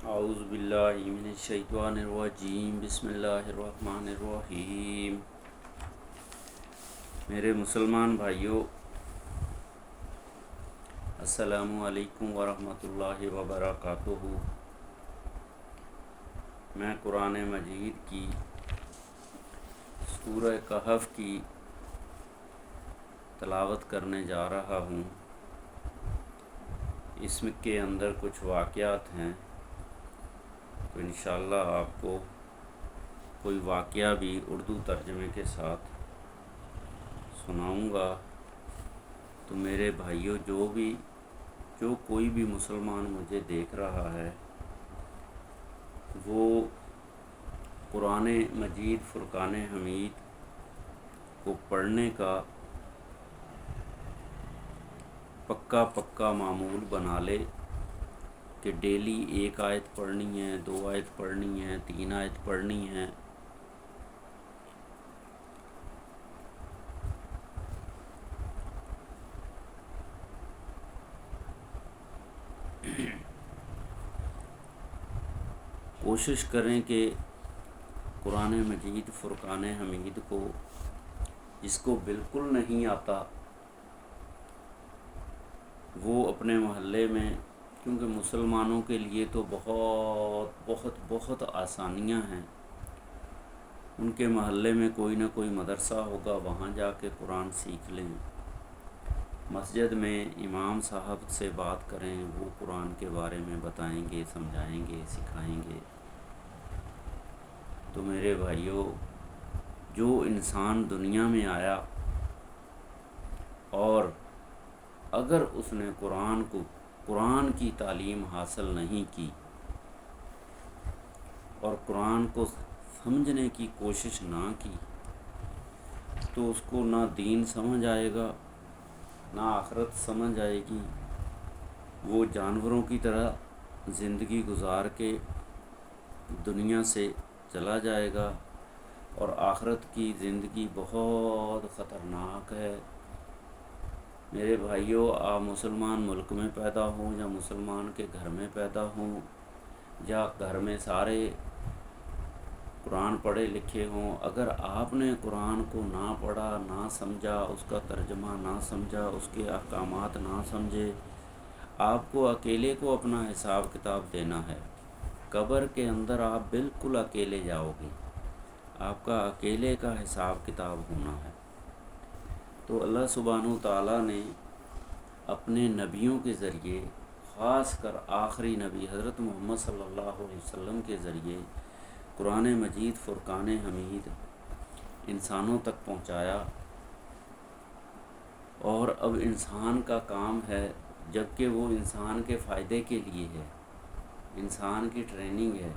اعوذ باللہ من الشیطان الرجیم بسم اللہ الرحمن الرحیم۔ میرے مسلمان بھائیوں، السلام علیکم ورحمۃ اللہ وبرکاتہ۔ میں قرآن مجید کی سورہ کہف کی تلاوت کرنے جا رہا ہوں۔ اس کے اندر کچھ واقعات ہیں، تو انشاءاللہ آپ کو کوئی واقعہ بھی اردو ترجمے کے ساتھ سناؤں گا۔ تو میرے بھائیوں، جو کوئی بھی مسلمان مجھے دیکھ رہا ہے، وہ قرآن مجید فرقان حمید کو پڑھنے کا پکا معمول بنا لے کہ ڈیلی ایک آیت پڑھنی ہے، 2 آیت پڑھنی ہے، 3 آیت پڑھنی ہے۔ کوشش کریں کہ قرآن مجید فرقان حمید کو، جس کو بالکل نہیں آتا، وہ اپنے محلے میں، کیونکہ مسلمانوں کے لیے تو بہت آسانیاں ہیں، ان کے محلے میں کوئی نہ کوئی مدرسہ ہوگا، وہاں جا کے قرآن سیکھ لیں۔ مسجد میں امام صاحب سے بات کریں، وہ قرآن کے بارے میں بتائیں گے، سمجھائیں گے، سکھائیں گے۔ تو میرے بھائیوں، جو انسان دنیا میں آیا اور اگر اس نے قرآن کی تعلیم حاصل نہیں کی اور قرآن کو سمجھنے کی کوشش نہ کی، تو اس کو نہ دین سمجھ آئے گا، نہ آخرت سمجھ آئے گی۔ وہ جانوروں کی طرح زندگی گزار کے دنیا سے چلا جائے گا، اور آخرت کی زندگی بہت خطرناک ہے۔ میرے بھائیوں، آپ مسلمان ملک میں پیدا ہوں یا مسلمان کے گھر میں پیدا ہوں، یا گھر میں سارے قرآن پڑھے لکھے ہوں، اگر آپ نے قرآن کو نہ پڑھا، نہ سمجھا، اس کا ترجمہ نہ سمجھا، اس کے احکامات نہ سمجھے، آپ کو اکیلے کو اپنا حساب کتاب دینا ہے۔ قبر کے اندر آپ بالکل اکیلے جاؤ گے، آپ کا اکیلے کا حساب کتاب ہونا ہے۔ تو اللہ سبحانہ تعالیٰ نے اپنے نبیوں کے ذریعے، خاص کر آخری نبی حضرت محمد صلی اللہ علیہ وسلم کے ذریعے، قرآن مجید فرقان حمید انسانوں تک پہنچایا، اور اب انسان کا کام ہے، جبکہ وہ انسان کے فائدے کے لیے ہے، انسان کی ٹریننگ ہے۔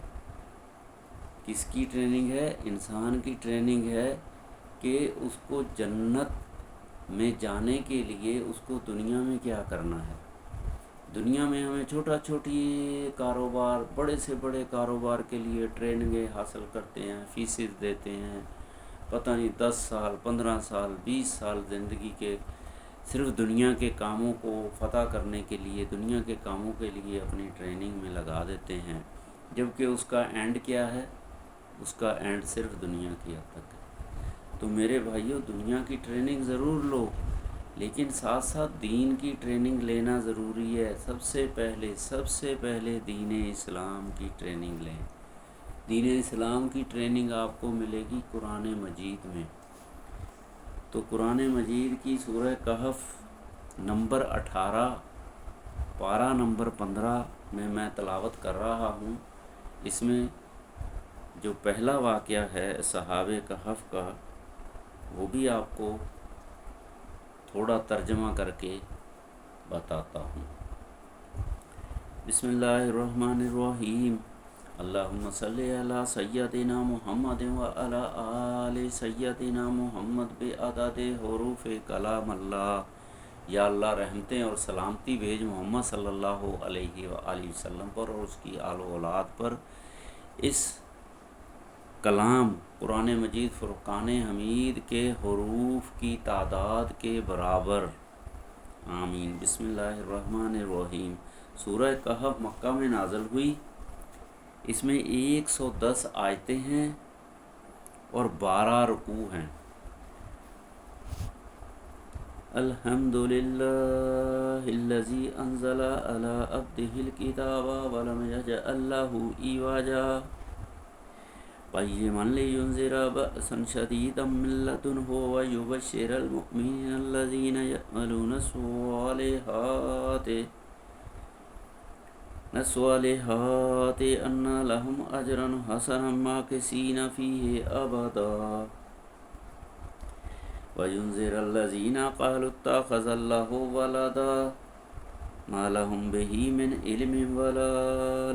کس کی ٹریننگ ہے؟ انسان کی ٹریننگ ہے کہ اس کو جنت میں جانے کے لیے اس کو دنیا میں کیا کرنا ہے۔ دنیا میں ہمیں چھوٹی کاروبار، بڑے سے بڑے کاروبار کے لیے ٹریننگیں حاصل کرتے ہیں، فیسز دیتے ہیں، پتہ نہیں 10 سال، 15 سال، 20 سال زندگی کے صرف دنیا کے کاموں کو فتح کرنے کے لیے، دنیا کے کاموں کے لیے اپنی ٹریننگ میں لگا دیتے ہیں، جبکہ اس کا اینڈ کیا ہے؟ اس کا اینڈ صرف دنیا کی حد تک ہے۔ تو میرے بھائیوں، دنیا کی ٹریننگ ضرور لو، لیکن ساتھ ساتھ دین کی ٹریننگ لینا ضروری ہے۔ سب سے پہلے دین اسلام کی ٹریننگ لیں۔ دین اسلام کی ٹریننگ آپ کو ملے گی قرآن مجید میں۔ تو قرآن مجید کی سورہ کہف نمبر 18، پارہ نمبر 15 میں تلاوت کر رہا ہوں۔ اس میں جو پہلا واقعہ ہے اصحاب کہف کا، وہ بھی آپ کو تھوڑا ترجمہ کر کے بتاتا ہوں۔ بسم اللہ الرحمن الرحیم۔ اللہم صلی علی سیدنا محمد وعلی آل سیدنا محمد بعدد حروف کلام اللہ۔ یا اللہ، رحمتیں اور سلامتی بھیج محمد صلی اللہ علیہ وآلہ وسلم پر اور اس کی آل و اولاد پر، اس کلام قرآن مجید فرقان حمید کے حروف کی تعداد کے برابر، آمین۔ بسم اللہ الرحمن الرحیم۔ سورہ کہف مکہ میں نازل ہوئی اس میں 110 آیتیں ہیں اور 12 رکوع ہیں۔ الحمد للہ الذی انزل علی عبدہ الکتاب ولم یجعل لہ عوجا قیما لینذر بأسا شدیدا من لدنہ ویبشر المؤمنین الذین یعملون الصالحات ان لهم اجرا حسنا ماکثین فیہ ابدا وینذر الذین قالوا اتخذ اللہ ولدا ما لهم به من علم ولا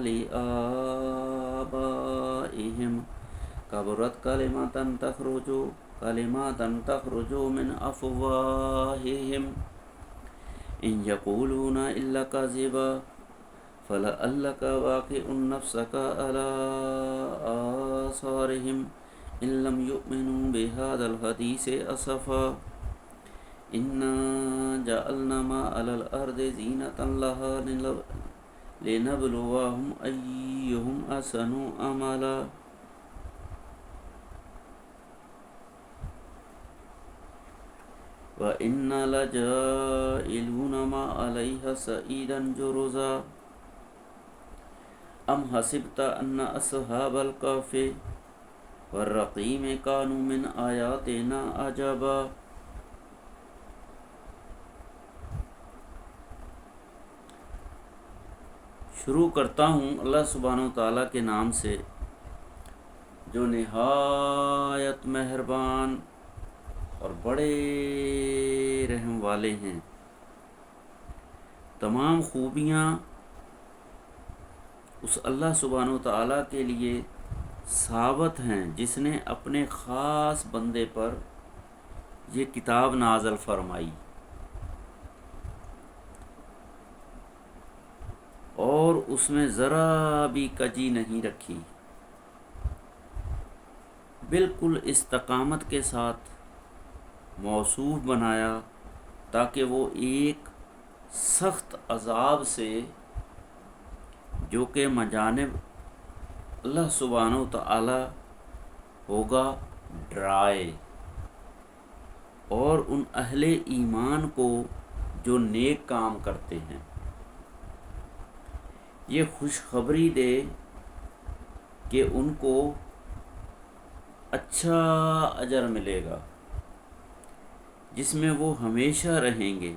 لآبائهم کبرت کلمات تخرج من افواہہم ان یقولون الا کذبا فلعلک باخع نفسک علی آثارہم ان لم یؤمنوا بہذا الحدیث اسفا انا جعلنا ما علی الارض زینۃ لہا لنبلوہم ایہم احسن عملا وَإِنَّا لَجَاعِلُونَ مَا عَلَيْهَا صَعِيدًا جُرُزًا أَمْ حَسِبْتَ أَنَّ أَصْحَابَ الْكَهْفِ وَالرَّقِيمِ كَانُوا مِنْ آيَاتِنَا عَجَبًا۔ شروع کرتا ہوں اللہ سبحانہ و تعالیٰ کے نام سے جو نہایت مہربان اور بڑے رحم والے ہیں۔ تمام خوبیاں اس اللہ سبحانہ و تعالیٰ کے لیے ثابت ہیں جس نے اپنے خاص بندے پر یہ کتاب نازل فرمائی اور اس میں ذرا بھی کجی نہیں رکھی، بالکل استقامت کے ساتھ موصوف بنایا تاکہ وہ ایک سخت عذاب سے جو کہ مجانب اللہ سبحانہ و تعالی ہوگا ڈرائے، اور ان اہل ایمان کو جو نیک کام کرتے ہیں یہ خوشخبری دے کہ ان کو اچھا اجر ملے گا جس میں وہ ہمیشہ رہیں گے۔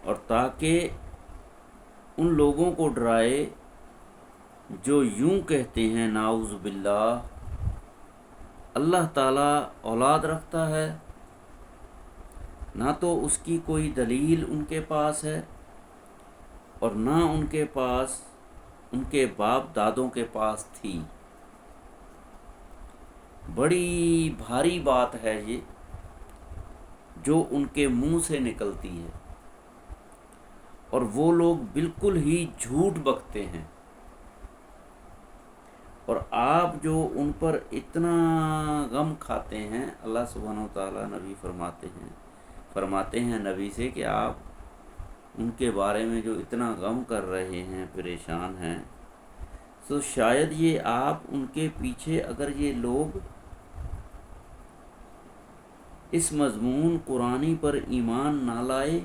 اور تاکہ ان لوگوں کو ڈرائے جو یوں کہتے ہیں نعوذ باللہ اللہ تعالیٰ اولاد رکھتا ہے، نہ تو اس کی کوئی دلیل ان کے پاس ہے اور نہ ان کے پاس ان کے باپ دادوں کے پاس تھی۔ بڑی بھاری بات ہے یہ جو ان کے منہ سے نکلتی ہے، اور وہ لوگ بالکل ہی جھوٹ بکتے ہیں، اور آپ جو ان پر اتنا غم کھاتے ہیں، اللہ سبحانہ و تعالیٰ نبی فرماتے ہیں نبی سے کہ آپ ان کے بارے میں جو اتنا غم کر رہے ہیں، پریشان ہیں، تو شاید یہ آپ ان کے پیچھے اگر یہ لوگ اس مضمون قرآنی پر ایمان نہ لائے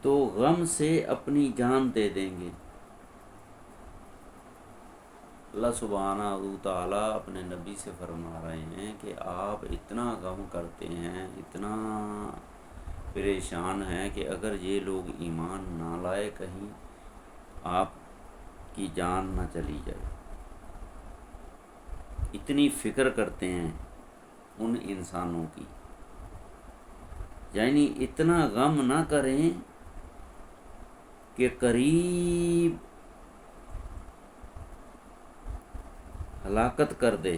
تو غم سے اپنی جان دے دیں گے۔ اللہ سبحانہ و تعالیٰ اپنے نبی سے فرما رہے ہیں کہ آپ اتنا غم کرتے ہیں، اتنا پریشان ہیں کہ اگر یہ لوگ ایمان نہ لائے کہیں آپ کی جان نہ چلی جائے، اتنی فکر کرتے ہیں ان انسانوں کی، یعنی اتنا غم نہ کریں کہ قریب ہلاکت کر دے۔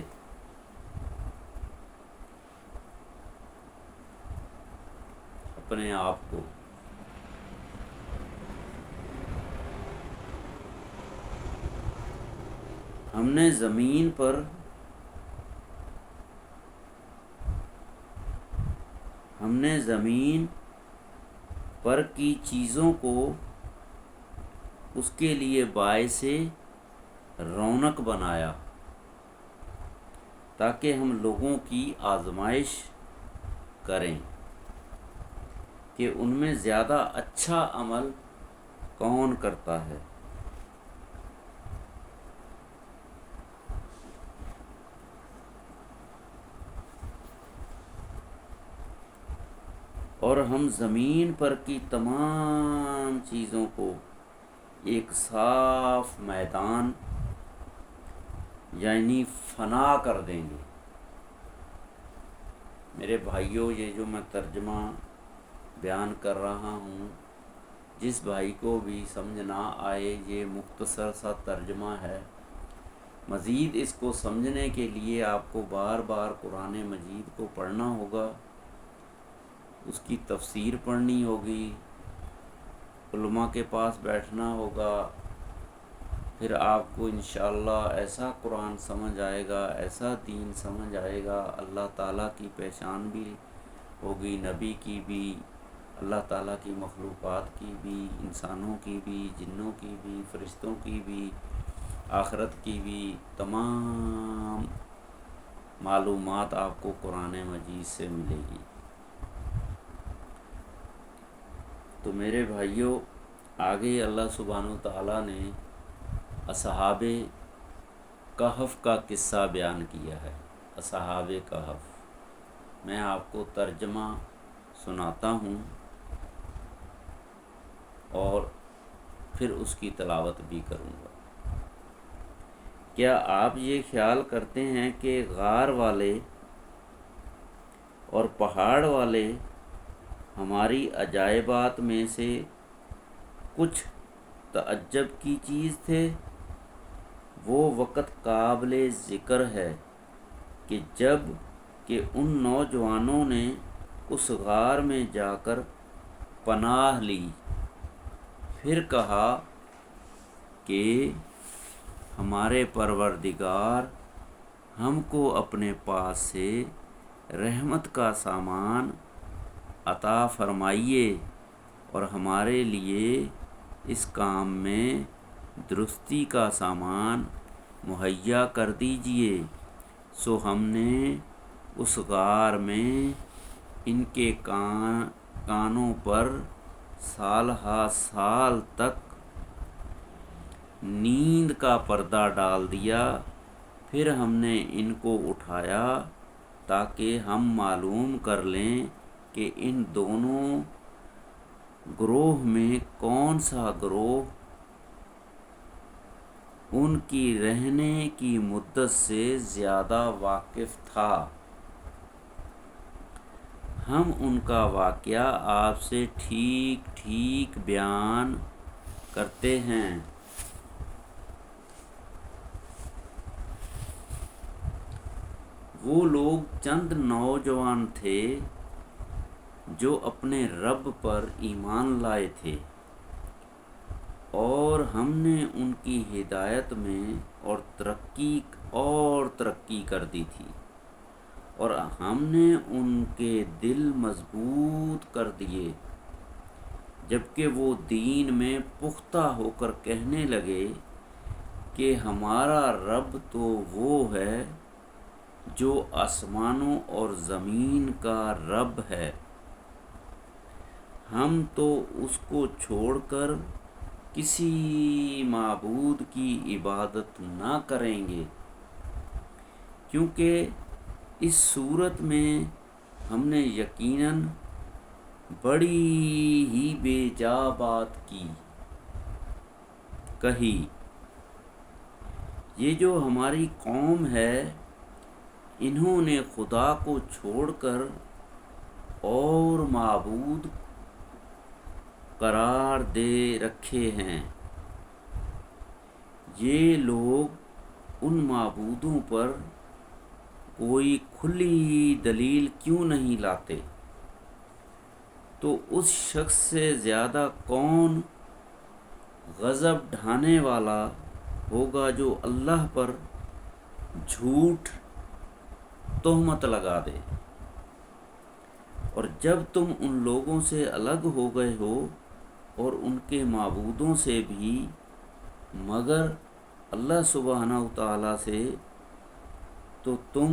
اپنے آپ کو ہم نے زمین پر کی چیزوں کو اس کے لیے باعث رونق بنایا تاکہ ہم لوگوں کی آزمائش کریں کہ ان میں زیادہ اچھا عمل کون کرتا ہے۔ اور ہم زمین پر کی تمام چیزوں کو ایک صاف میدان یعنی فنا کر دیں گے۔ میرے بھائیوں، یہ جو میں ترجمہ بیان کر رہا ہوں، جس بھائی کو بھی سمجھ نہ آئے، یہ مختصر سا ترجمہ ہے۔ مزید اس کو سمجھنے کے لیے آپ کو بار بار قرآن مجید کو پڑھنا ہوگا، اس کی تفسیر پڑھنی ہوگی، علماء کے پاس بیٹھنا ہوگا، پھر آپ کو انشاءاللہ ایسا قرآن سمجھ آئے گا، ایسا دین سمجھ آئے گا، اللہ تعالیٰ کی پہچان بھی ہوگی، نبی کی بھی، اللہ تعالیٰ کی مخلوقات کی بھی، انسانوں کی بھی، جنوں کی بھی، فرشتوں کی بھی، آخرت کی بھی، تمام معلومات آپ کو قرآن مجید سے ملے گی۔ تو میرے بھائیوں، آگے اللہ سبحانہ وتعالیٰ نے اصحاب کہف کا قصہ بیان کیا ہے۔ اصحاب کہف، میں آپ کو ترجمہ سناتا ہوں اور پھر اس کی تلاوت بھی کروں گا۔ کیا آپ یہ خیال کرتے ہیں کہ غار والے اور پہاڑ والے ہماری عجائبات میں سے کچھ تعجب کی چیز تھے؟ وہ وقت قابل ذکر ہے کہ جب کہ ان نوجوانوں نے اس غار میں جا کر پناہ لی، پھر کہا کہ ہمارے پروردگار ہم کو اپنے پاس سے رحمت کا سامان عطا فرمائیے اور ہمارے لیے اس کام میں درستی کا سامان مہیا کر دیجیے۔ سو ہم نے اس غار میں ان کے کانوں پر سال ہا سال تک نیند کا پردہ ڈال دیا، پھر ہم نے ان کو اٹھایا تاکہ ہم معلوم کر لیں کہ ان دونوں گروہ میں کون سا گروہ ان کی رہنے کی مدت سے زیادہ واقف تھا۔ ہم ان کا واقعہ آپ سے ٹھیک ٹھیک بیان کرتے ہیں۔ وہ لوگ چند نوجوان تھے جو اپنے رب پر ایمان لائے تھے، اور ہم نے ان کی ہدایت میں اور ترقی کر دی تھی، اور ہم نے ان کے دل مضبوط کر دیے، جبکہ وہ دین میں پختہ ہو کر کہنے لگے کہ ہمارا رب تو وہ ہے جو آسمانوں اور زمین کا رب ہے، ہم تو اس کو چھوڑ کر کسی معبود کی عبادت نہ کریں گے، کیونکہ اس صورت میں ہم نے یقیناً بڑی ہی بے جا بات کہی۔ یہ جو ہماری قوم ہے، انہوں نے خدا کو چھوڑ کر اور معبود قرار دے رکھے ہیں۔ یہ لوگ ان معبودوں پر کوئی کھلی دلیل کیوں نہیں لاتے؟ تو اس شخص سے زیادہ کون غضب ڈھانے والا ہوگا جو اللہ پر جھوٹ تہمت لگا دے، اور جب تم ان لوگوں سے الگ ہو گئے ہو اور ان کے معبودوں سے بھی مگر اللہ سبحانہ و تعالیٰ سے، تو تم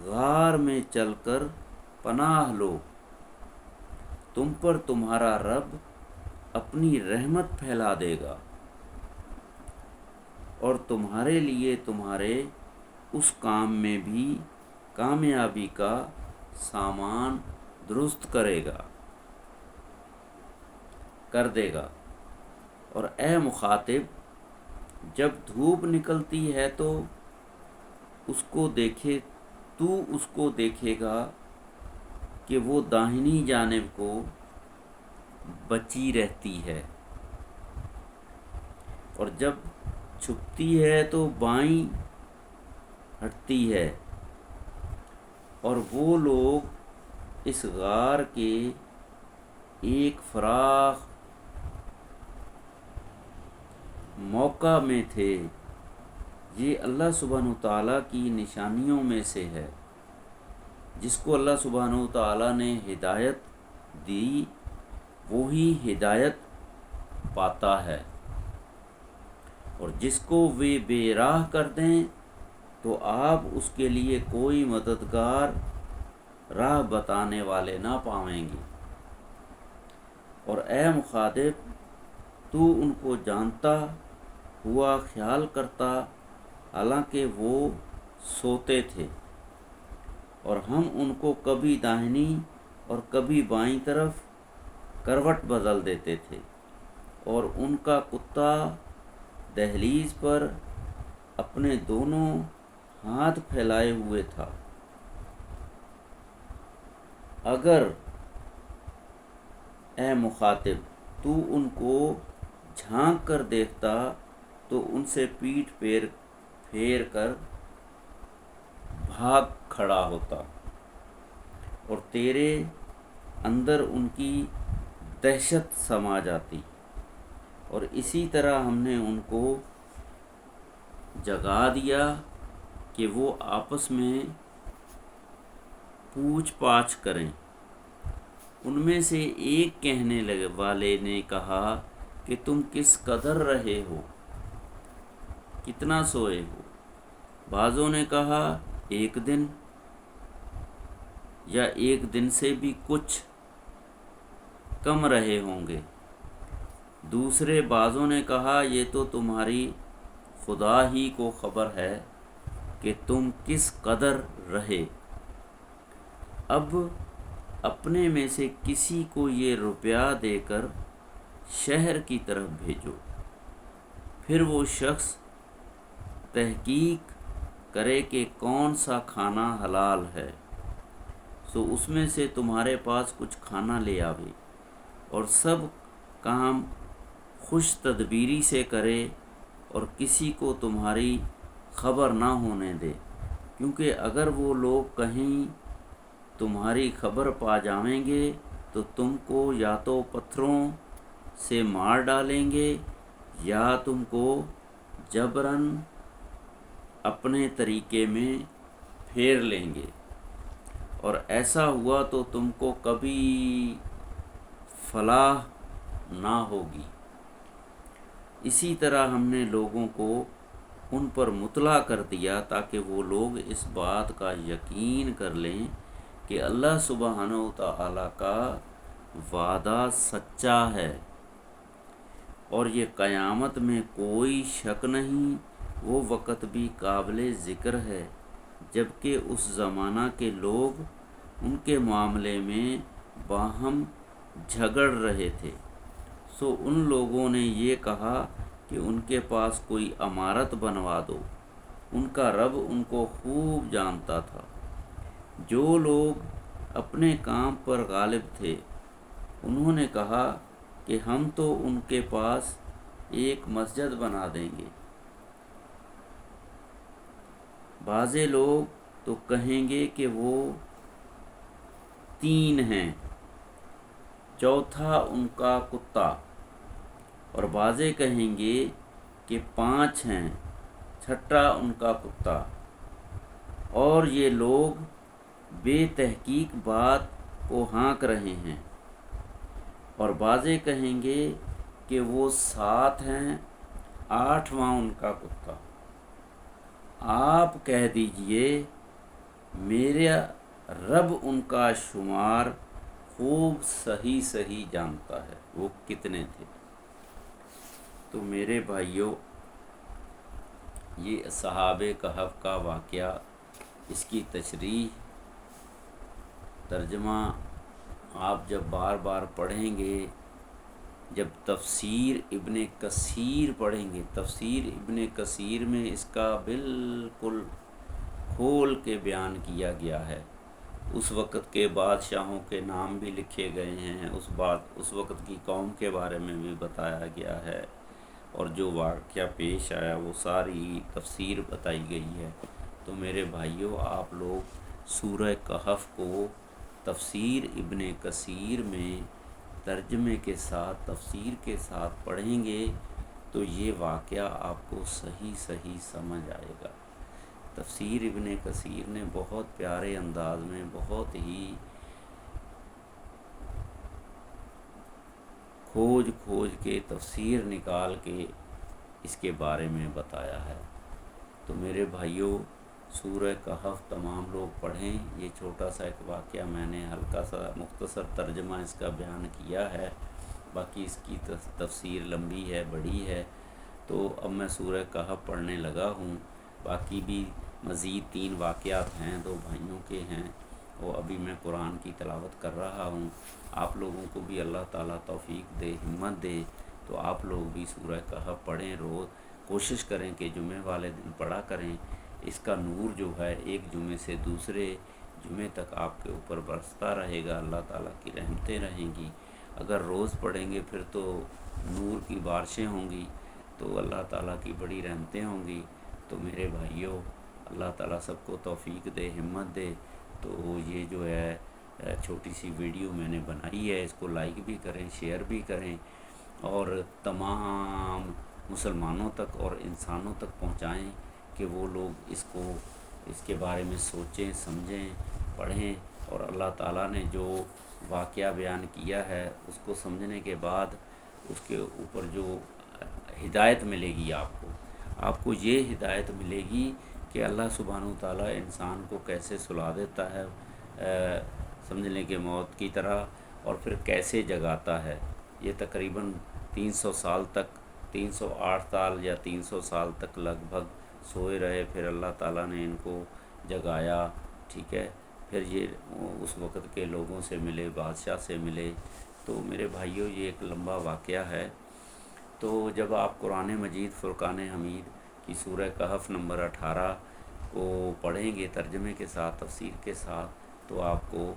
غار میں چل کر پناہ لو، تم پر تمہارا رب اپنی رحمت پھیلا دے گا اور تمہارے لیے تمہارے اس کام میں بھی کامیابی کا سامان درست کر دے گا۔ اور اے مخاطب، جب دھوپ نکلتی ہے تو اس کو دیکھے گا کہ وہ داہنی جانب کو بچی رہتی ہے، اور جب چھپتی ہے تو بائیں ہٹتی ہے، اور وہ لوگ اس غار کے ایک فراخ موقع میں تھے۔ یہ اللہ سبحانہ و تعالیٰ کی نشانیوں میں سے ہے۔ جس کو اللہ سبحانہ و تعالیٰ نے ہدایت دی وہی ہدایت پاتا ہے، اور جس کو وہ بے راہ کر دیں تو آپ اس کے لیے کوئی مددگار راہ بتانے والے نہ پائیں گے۔ اور اے مخاطب، تو ان کو جانتا ہوا خیال کرتا حالانکہ وہ سوتے تھے، اور ہم ان کو کبھی داہنی اور کبھی بائیں طرف کروٹ بدل دیتے تھے، اور ان کا کتا دہلیز پر اپنے دونوں ہاتھ پھیلائے ہوئے تھا۔ اگر اے مخاطب تو ان کو جھانک کر دیکھتا تو ان سے پیٹھ پھیر کر بھاگ کھڑا ہوتا، اور تیرے اندر ان کی دہشت سما جاتی، اور اسی طرح ہم نے ان کو جگا دیا کہ وہ آپس میں پوچھ پاچھ کریں۔ ان میں سے ایک کہنے والے نے کہا کہ تم کس قدر رہے ہو، کتنا سوئے ہو؟ بعضوں نے کہا 1 دن، یا 1 دن سے بھی کچھ کم رہے ہوں گے۔ دوسرے بعضوں نے کہا یہ تو تمہاری خدا ہی کو خبر ہے کہ تم کس قدر رہے۔ اب اپنے میں سے کسی کو یہ روپیہ دے کر شہر کی طرف بھیجو، پھر وہ شخص تحقیق کرے کہ کون سا کھانا حلال ہے، سو اس میں سے تمہارے پاس کچھ کھانا لے آوے، اور سب کام خوش تدبیری سے کرے، اور کسی کو تمہاری خبر نہ ہونے دے، کیونکہ اگر وہ لوگ کہیں تمہاری خبر پا جائیں گے تو تم کو یا تو پتھروں سے مار ڈالیں گے یا تم کو جبراً اپنے طریقے میں پھیر لیں گے، اور ایسا ہوا تو تم کو کبھی فلاح نہ ہوگی۔ اسی طرح ہم نے لوگوں کو ان پر مطلع کر دیا تاکہ وہ لوگ اس بات کا یقین کر لیں کہ اللہ سبحانہ و تعالیٰ کا وعدہ سچا ہے، اور یہ قیامت میں کوئی شک نہیں، وہ وقت بھی قابل ذکر ہے جبکہ اس زمانہ کے لوگ ان کے معاملے میں باہم جھگڑ رہے تھے۔ سو ان لوگوں نے یہ کہا کہ ان کے پاس کوئی عمارت بنوا دو، ان کا رب ان کو خوب جانتا تھا۔ جو لوگ اپنے کام پر غالب تھے انہوں نے کہا کہ ہم تو ان کے پاس ایک مسجد بنا دیں گے۔ بعضے لوگ تو کہیں گے کہ وہ 3 ہیں، چوتھا ان کا کتا، اور بعضے کہیں گے کہ 5 ہیں، چھٹا ان کا کتا، اور یہ لوگ بے تحقیق بات کو ہانک رہے ہیں، اور بعضے کہیں گے کہ وہ 7 ہیں، 8واں ان کا کتا۔ آپ کہہ دیجئے میرا رب ان کا شمار خوب صحیح صحیح جانتا ہے، وہ کتنے تھے۔ تو میرے بھائیوں، یہ اصحاب کہف کا واقعہ، اس کی تشریح، ترجمہ آپ جب بار بار پڑھیں گے، جب تفسیر ابن کثیر پڑھیں گے، تفسیر ابن کثیر میں اس کا بالکل کھول کے بیان کیا گیا ہے۔ اس وقت کے بادشاہوں کے نام بھی لکھے گئے ہیں، اس وقت کی قوم کے بارے میں بھی بتایا گیا ہے، اور جو واقعہ پیش آیا وہ ساری تفسیر بتائی گئی ہے۔ تو میرے بھائیوں، آپ لوگ سورہ کہف کو تفسیر ابن کثیر میں ترجمے کے ساتھ، تفسیر کے ساتھ پڑھیں گے تو یہ واقعہ آپ کو صحیح صحیح سمجھ آئے گا۔ تفسیر ابن کثیر نے بہت پیارے انداز میں، بہت ہی کھوج کے تفسیر نکال کے اس کے بارے میں بتایا ہے۔ تو میرے بھائیوں، سورہ کہف تمام لوگ پڑھیں۔ یہ چھوٹا سا ایک واقعہ میں نے ہلکا سا مختصر ترجمہ اس کا بیان کیا ہے، باقی اس کی تفسیر لمبی ہے، بڑی ہے۔ تو اب میں سورہ کہف پڑھنے لگا ہوں۔ باقی بھی مزید 3 واقعات ہیں، 2 بھائیوں کے ہیں، وہ ابھی میں قرآن کی تلاوت کر رہا ہوں۔ آپ لوگوں کو بھی اللہ تعالیٰ توفیق دے، ہمت دے، تو آپ لوگ بھی سورہ کہف پڑھیں، روز کوشش کریں کہ جمعے والے دن پڑھا کریں۔ اس کا نور جو ہے ایک جمعے سے دوسرے جمعے تک آپ کے اوپر برستا رہے گا، اللہ تعالیٰ کی رحمتیں رہیں گی۔ اگر روز پڑھیں گے پھر تو نور کی بارشیں ہوں گی، تو اللہ تعالیٰ کی بڑی رحمتیں ہوں گی۔ تو میرے بھائیوں، اللہ تعالیٰ سب کو توفیق دے، ہمت دے۔ تو یہ جو ہے چھوٹی سی ویڈیو میں نے بنائی ہے، اس کو لائک بھی کریں، شیئر بھی کریں، اور تمام مسلمانوں تک اور انسانوں تک پہنچائیں کہ وہ لوگ اس کے بارے میں سوچیں، سمجھیں، پڑھیں، اور اللہ تعالیٰ نے جو واقعہ بیان کیا ہے اس کو سمجھنے کے بعد اس کے اوپر جو ہدایت ملے گی، آپ کو یہ ہدایت ملے گی کہ اللہ سبحانہ و تعالیٰ انسان کو کیسے سلا دیتا ہے سمجھنے کے موت کی طرح، اور پھر کیسے جگاتا ہے۔ یہ تقریباً 300 سال تک، 308 سال یا 300 سال تک لگ بھگ سوئے رہے، پھر اللہ تعالیٰ نے ان کو جگایا، ٹھیک ہے۔ پھر یہ اس وقت کے لوگوں سے ملے، بادشاہ سے ملے۔ تو میرے بھائیوں، یہ ایک لمبا واقعہ ہے۔ تو جب آپ قرآن مجید فرقان حمید کی سورہ کہف نمبر 18 کو پڑھیں گے ترجمے کے ساتھ، تفسیر کے ساتھ، تو آپ کو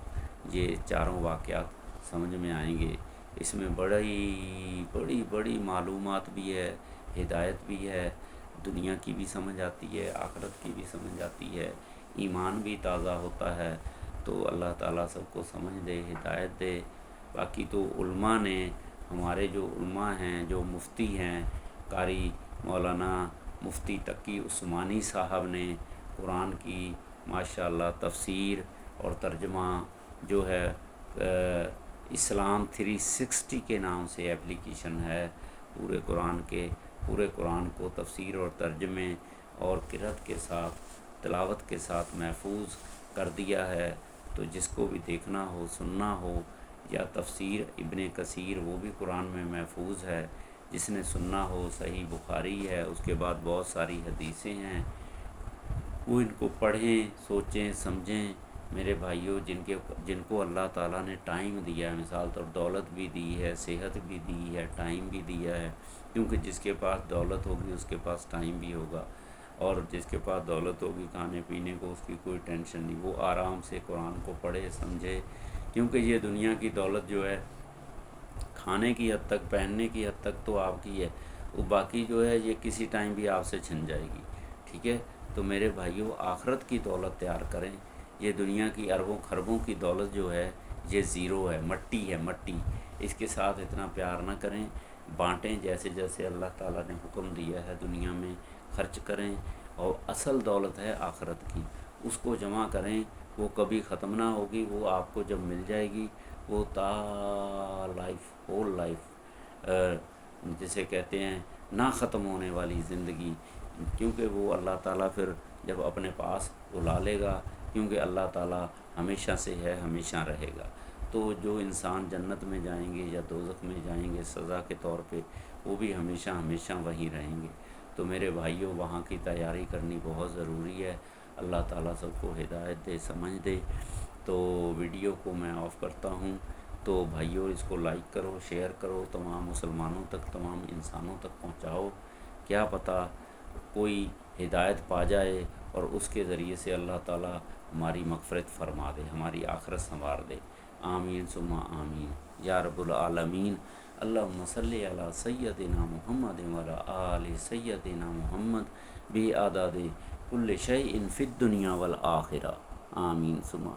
یہ چاروں واقعات سمجھ میں آئیں گے۔ اس میں بڑی بڑی معلومات بھی ہے، ہدایت بھی ہے، دنیا کی بھی سمجھ آتی ہے، آخرت کی بھی سمجھ آتی ہے، ایمان بھی تازہ ہوتا ہے۔ تو اللہ تعالیٰ سب کو سمجھ دے، ہدایت دے۔ باقی تو علماء نے، ہمارے جو علماء ہیں، جو مفتی ہیں، قاری مولانا مفتی تقی عثمانی صاحب نے قرآن کی ماشاءاللہ تفسیر اور ترجمہ جو ہے اسلام 360 کے نام سے اپلیکیشن ہے، پورے قرآن کو تفسیر اور ترجمے اور قرأت کے ساتھ، تلاوت کے ساتھ محفوظ کر دیا ہے۔ تو جس کو بھی دیکھنا ہو، سننا ہو، یا تفسیر ابن کثیر وہ بھی قرآن میں محفوظ ہے، جس نے سننا ہو، صحیح بخاری ہے، اس کے بعد بہت ساری حدیثیں ہیں، وہ ان کو پڑھیں، سوچیں، سمجھیں۔ میرے بھائیوں، جن کو اللہ تعالیٰ نے ٹائم دیا ہے، مثال طور دولت بھی دی ہے، صحت بھی دی ہے، ٹائم بھی دیا ہے، کیونکہ جس کے پاس دولت ہوگی اس کے پاس ٹائم بھی ہوگا، اور جس کے پاس دولت ہوگی کھانے پینے کو اس کی کوئی ٹینشن نہیں، وہ آرام سے قرآن کو پڑھے، سمجھے، کیونکہ یہ دنیا کی دولت جو ہے کھانے کی حد تک، پہننے کی حد تک تو آپ کی ہے، وہ باقی جو ہے یہ کسی ٹائم بھی آپ سے چھن جائے گی، ٹھیک ہے۔ تو میرے بھائیوں، آخرت کی دولت تیار کریں۔ یہ دنیا کی اربوں خربوں کی دولت جو ہے یہ زیرو ہے، مٹی ہے، مٹی، اس کے ساتھ اتنا پیار نہ کریں۔ بانٹیں جیسے جیسے اللہ تعالیٰ نے حکم دیا ہے، دنیا میں خرچ کریں، اور اصل دولت ہے آخرت کی، اس کو جمع کریں، وہ کبھی ختم نہ ہوگی، وہ آپ کو جب مل جائے گی وہ تا لائف، ہول لائف، جسے کہتے ہیں نہ ختم ہونے والی زندگی، کیونکہ وہ اللہ تعالیٰ پھر جب اپنے پاس بلا لے گا، کیونکہ اللہ تعالیٰ ہمیشہ سے ہے، ہمیشہ رہے گا، تو جو انسان جنت میں جائیں گے یا دوزخ میں جائیں گے سزا کے طور پہ، وہ بھی ہمیشہ ہمیشہ وہیں رہیں گے۔ تو میرے بھائیوں، وہاں کی تیاری کرنی بہت ضروری ہے۔ اللہ تعالیٰ سب کو ہدایت دے، سمجھ دے۔ تو ویڈیو کو میں آف کرتا ہوں، تو بھائیوں اس کو لائک کرو، شیئر کرو، تمام مسلمانوں تک، تمام انسانوں تک پہنچاؤ، کیا پتہ کوئی ہدایت پا جائے اور اس کے ذریعے سے اللہ تعالیٰ ہماری مغفرت فرما دے، ہماری آخرت سنوار دے۔ آمین ثم آمین یا رب العالمین۔ اللہم صلی علی سیدنا محمد وعلی آل سیدنا محمد بعدد کل شیء فی الدنیا والآخرہ۔ آمین ثم